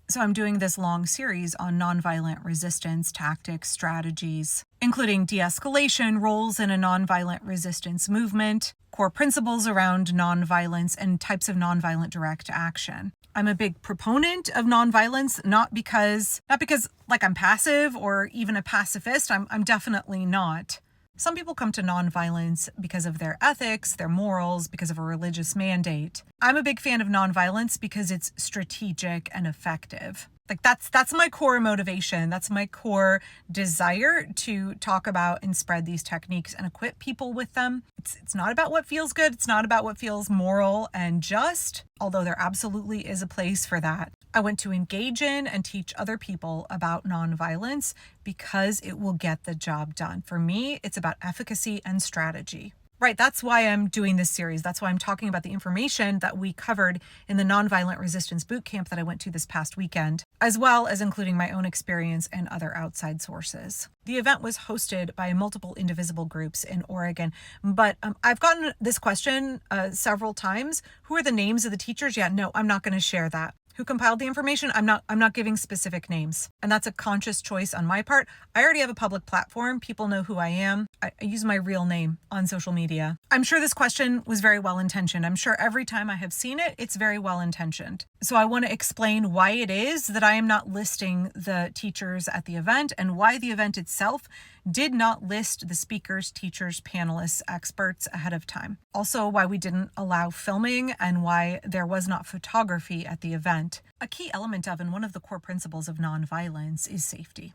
So I'm doing this long series on nonviolent resistance tactics, strategies, including de-escalation, roles in a nonviolent resistance movement, core principles around nonviolence, and types of nonviolent direct action. I'm a big proponent of nonviolence, not because like I'm passive or even a pacifist. I'm definitely not. Some people come to nonviolence because of their ethics, their morals, because of a religious mandate. I'm a big fan of nonviolence because it's strategic and effective. Like that's my core motivation. That's my core desire to talk about and spread these techniques and equip people with them. It's not about what feels good. It's not about what feels moral and just, although there absolutely is a place for that. I want to engage in and teach other people about nonviolence because it will get the job done. For me, it's about efficacy and strategy. Right, that's why I'm doing this series. That's why I'm talking about the information that we covered in the Nonviolent Resistance Bootcamp that I went to this past weekend, as well as including my own experience and other outside sources. The event was hosted by multiple indivisible groups in Oregon, but I've gotten this question several times. Who are the names of the teachers? Yeah, no, I'm not going to share that. Who compiled the information? I'm not giving specific names. And that's a conscious choice on my part. I already have a public platform. People know who I am. I use my real name on social media. I'm sure this question was very well intentioned. I'm sure every time I have seen it, it's very well intentioned. So I want to explain why it is that I am not listing the teachers at the event and why the event itself did not list the speakers, teachers, panelists, experts ahead of time. Also, why we didn't allow filming and why there was not photography at the event. A key element of and one of the core principles of nonviolence is safety.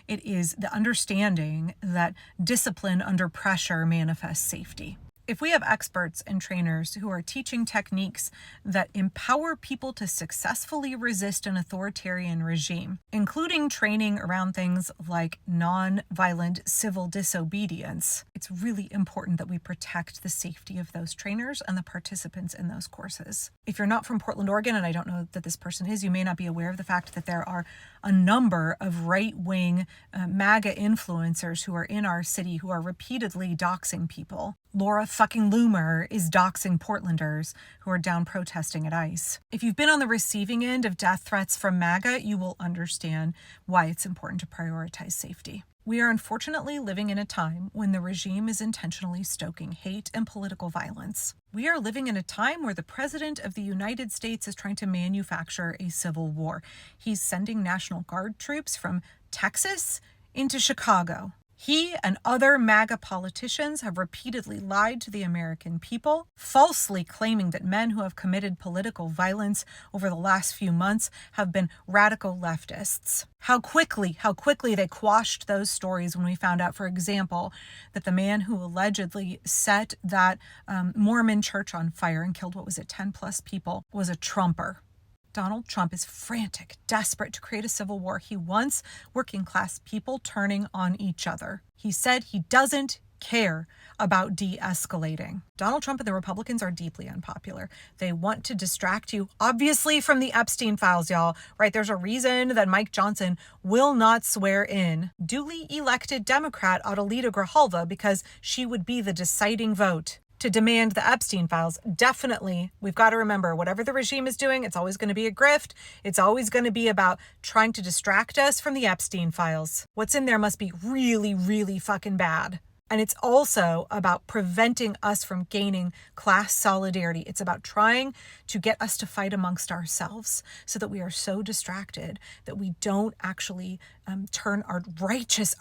It is the understanding that discipline under pressure manifests safety. If we have experts and trainers who are teaching techniques that empower people to successfully resist an authoritarian regime, including training around things like non-violent civil disobedience, it's really important that we protect the safety of those trainers and the participants in those courses. If you're not from Portland, Oregon, and I don't know that this person is, you may not be aware of the fact that there are a number of right-wing MAGA influencers who are in our city who are repeatedly doxing people. Laura fucking Loomer is doxing Portlanders who are down protesting at ICE. If you've been on the receiving end of death threats from MAGA, you will understand why it's important to prioritize safety. We are unfortunately living in a time when the regime is intentionally stoking hate and political violence. We are living in a time where the President of the United States is trying to manufacture a civil war. He's sending National Guard troops from Texas into Chicago. He and other MAGA politicians have repeatedly lied to the American people, falsely claiming that men who have committed political violence over the last few months have been radical leftists. How quickly they quashed those stories when we found out, for example, that the man who allegedly set that Mormon church on fire and killed, 10 plus people, was a Trumper. Donald Trump is frantic, desperate to create a civil war. He wants working class people turning on each other. He said he doesn't care about de-escalating. Donald Trump and the Republicans are deeply unpopular. They want to distract you, obviously, from the Epstein files, y'all, right? There's a reason that Mike Johnson will not swear in duly elected Democrat Adelita Grijalva because she would be the deciding vote to demand the Epstein files. Definitely, we've got to remember, whatever the regime is doing, it's always going to be a grift. It's always going to be about trying to distract us from the Epstein files. What's in there must be really, really fucking bad. And it's also about preventing us from gaining class solidarity. It's about trying to get us to fight amongst ourselves so that we are so distracted that we don't actually turn our righteous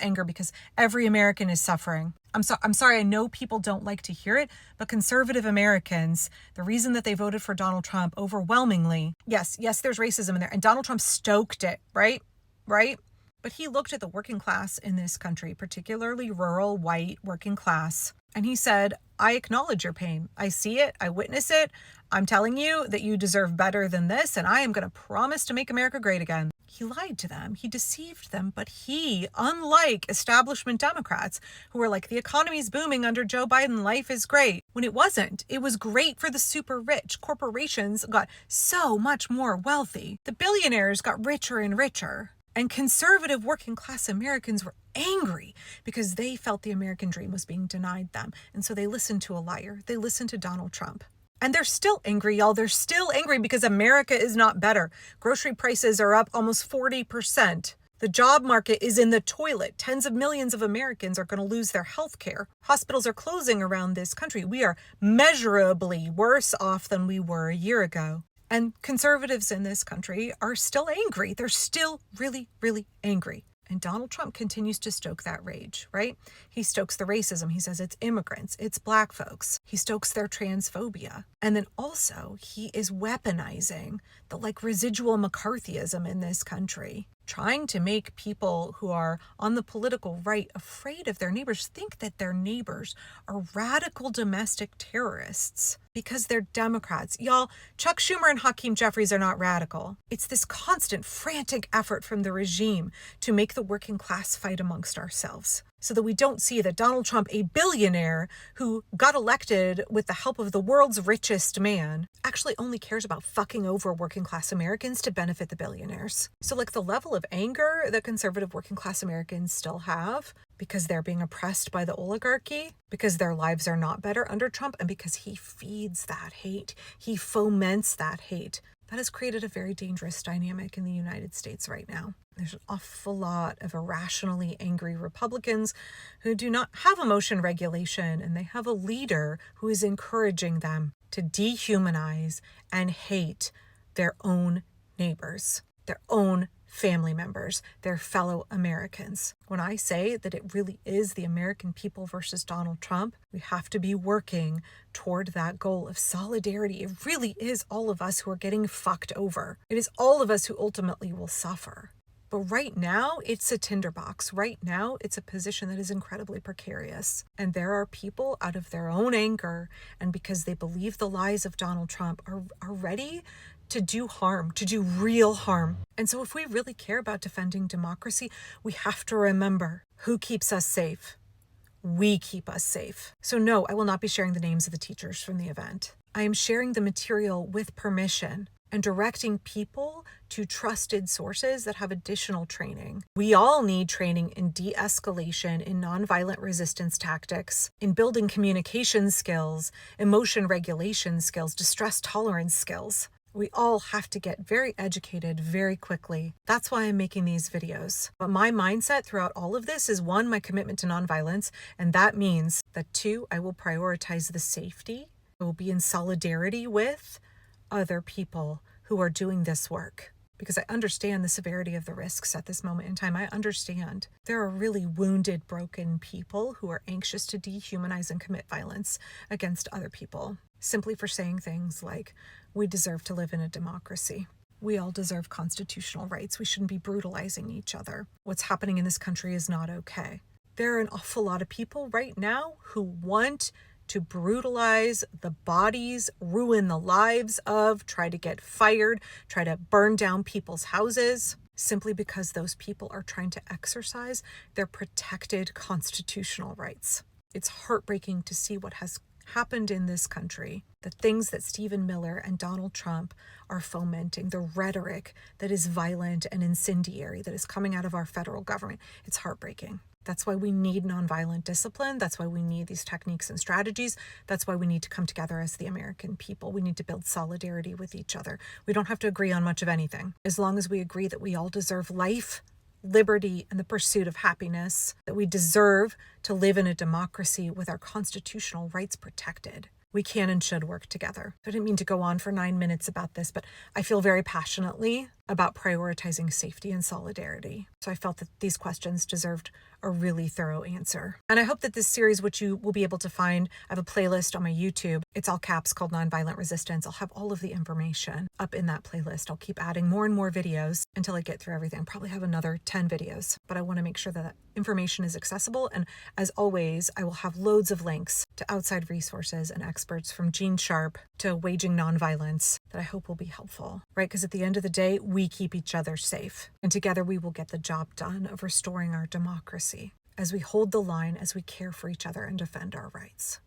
anger because every American is suffering. I'm sorry, I know people don't like to hear it, but conservative Americans, the reason that they voted for Donald Trump overwhelmingly, yes, there's racism in there, and Donald Trump stoked it, right? But he looked at the working class in this country, particularly rural, white, working class, and he said, I acknowledge your pain. I see it. I witness it. I'm telling you that you deserve better than this, and I am going to promise to make America great again. He lied to them. He deceived them. But he, unlike establishment Democrats who were like, the economy's booming under Joe Biden, life is great, when it wasn't. It was great for the super rich. Corporations got so much more wealthy. The billionaires got richer and richer. And conservative working class Americans were angry because they felt the American dream was being denied them. And so they listened to a liar. They listened to Donald Trump. And they're still angry, y'all. They're still angry because America is not better. Grocery prices are up almost 40%. The job market is in the toilet. Tens of millions of Americans are going to lose their health care. Hospitals are closing around this country. We are measurably worse off than we were a year ago. And conservatives in this country are still angry. They're still really, really angry. And Donald Trump continues to stoke that rage, right? He stokes the racism. He says it's immigrants, it's black folks. He stokes their transphobia. And then also he is weaponizing the residual McCarthyism in this country, trying to make people who are on the political right afraid of their neighbors, think that their neighbors are radical domestic terrorists because they're Democrats. Y'all, Chuck Schumer and Hakeem Jeffries are not radical. It's this constant, frantic effort from the regime to make the working class fight amongst ourselves, so that we don't see that Donald Trump, a billionaire who got elected with the help of the world's richest man, actually only cares about fucking over working class Americans to benefit the billionaires. So the level of anger that conservative working class Americans still have because they're being oppressed by the oligarchy, because their lives are not better under Trump, and because he feeds that hate, he foments that hate, that has created a very dangerous dynamic in the United States right now. There's an awful lot of irrationally angry Republicans who do not have emotion regulation, and they have a leader who is encouraging them to dehumanize and hate their own neighbors, their own family members, their fellow Americans. When I say that it really is the American people versus Donald Trump, we have to be working toward that goal of solidarity. It really is all of us who are getting fucked over. It is all of us who ultimately will suffer. But right now, it's a tinderbox. Right now, it's a position that is incredibly precarious. And there are people out of their own anger and because they believe the lies of Donald Trump are ready to do harm, to do real harm. And so if we really care about defending democracy, we have to remember who keeps us safe. We keep us safe. So no, I will not be sharing the names of the teachers from the event. I am sharing the material with permission and directing people to trusted sources that have additional training. We all need training in de-escalation, in nonviolent resistance tactics, in building communication skills, emotion regulation skills, distress tolerance skills. We all have to get very educated very quickly. That's why I'm making these videos. But my mindset throughout all of this is 1, my commitment to nonviolence, and that means that 2, I will prioritize the safety. I will be in solidarity with other people who are doing this work, because I understand the severity of the risks at this moment in time. I understand there are really wounded, broken people who are anxious to dehumanize and commit violence against other people, simply for saying things like, we deserve to live in a democracy. We all deserve constitutional rights. We shouldn't be brutalizing each other. What's happening in this country is not okay. There are an awful lot of people right now who want to brutalize the bodies, ruin the lives of, try to get fired, try to burn down people's houses, simply because those people are trying to exercise their protected constitutional rights. It's heartbreaking to see what has happened in this country, the things that Stephen Miller and Donald Trump are fomenting, the rhetoric that is violent and incendiary that is coming out of our federal government. It's heartbreaking. That's why we need nonviolent discipline. That's why we need these techniques and strategies. That's why we need to come together as the American people. We need to build solidarity with each other. We don't have to agree on much of anything. As long as we agree that we all deserve life, liberty, and the pursuit of happiness, that we deserve to live in a democracy with our constitutional rights protected, we can and should work together. I didn't mean to go on for 9 minutes about this, but I feel very passionately about prioritizing safety and solidarity. So I felt that these questions deserved a really thorough answer. And I hope that this series, which you will be able to find, I have a playlist on my YouTube. It's all caps called Nonviolent Resistance. I'll have all of the information up in that playlist. I'll keep adding more and more videos until I get through everything. I'll probably have another 10 videos, but I want to make sure that information is accessible. And as always, I will have loads of links to outside resources and experts from Gene Sharp to Waging Nonviolence that I hope will be helpful, right? Because at the end of the day, we keep each other safe, and together we will get the job done of restoring our democracy as we hold the line, as we care for each other and defend our rights.